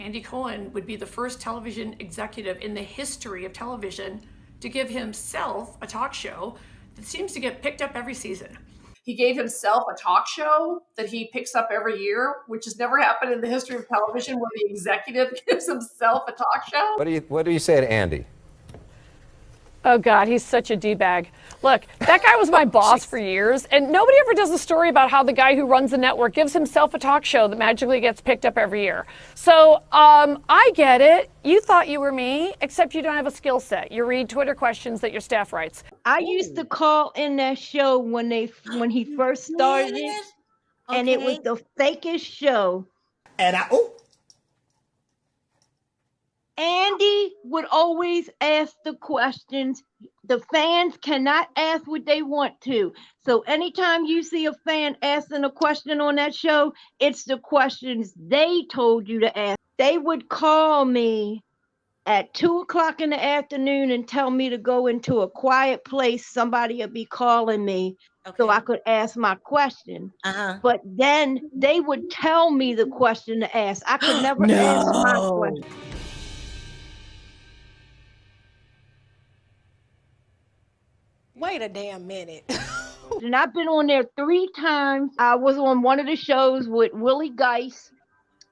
Andy Cohen would be the first television executive in the history of television to give himself a talk show that seems to get picked up every season. He gave himself a talk show that he picks up every year, which has never happened in the history of television, where the executive gives himself a talk show. What do you say to Andy? Oh, God, he's such a D-bag. Look, that guy was my boss for years, and nobody ever does a story about how the guy who runs the network gives himself a talk show that magically gets picked up every year. So, I get it. You thought you were me, except you don't have a skill set. You read Twitter questions that your staff writes. I used to call in that show when he first started it, and it was the fakest show. And Andy would always ask the questions. The fans cannot ask what they want to. So anytime you see a fan asking a question on that show, it's the questions they told you to ask. They would call me at 2:00 in the afternoon and tell me to go into a quiet place. Somebody would be calling me so I could ask my question. But then they would tell me the question to ask. I could never ask my question. Wait a damn minute. And I've been on there 3 times. I was on one of the shows with Willie Geist.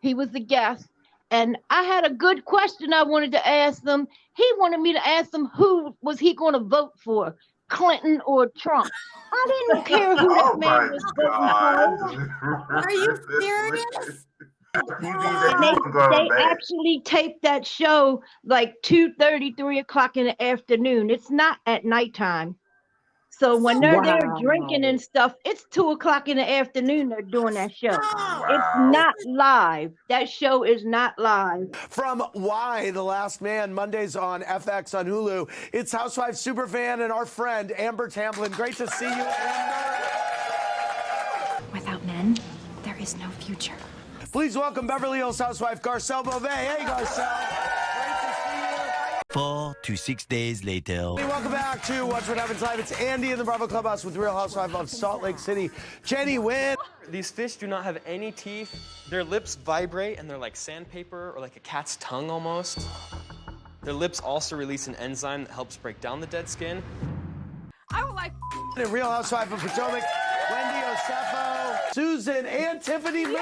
He was the guest. And I had a good question I wanted to ask them. He wanted me to ask them who was he going to vote for, Clinton or Trump. I didn't care who that man was voting for. Are you serious? They actually taped that show like 2:30, 3:00 in the afternoon. It's not at nighttime. So when they're there drinking and stuff, it's 2:00 in the afternoon they're doing that show. It's not live. That show is not live. from Why the Last Man, Mondays on FX on Hulu. It's Housewives superfan and our friend Amber Tamblyn. Great to see you, Amber. Without men, there is no future. Please welcome Beverly Hills housewife Garcelle Beauvais. Hey, Garcelle. Great to see you. 4 to 6 days later. Hey, welcome back to Watch What Happens Live. It's Andy in the Bravo Clubhouse with Real Housewife of Salt Lake City, Jenny Wynn. These fish do not have any teeth. Their lips vibrate and they're like sandpaper or like a cat's tongue almost. Their lips also release an enzyme that helps break down the dead skin. I would like The Real Housewife of Potomac, Wendy Osefo, Susan, and Tiffany Moon.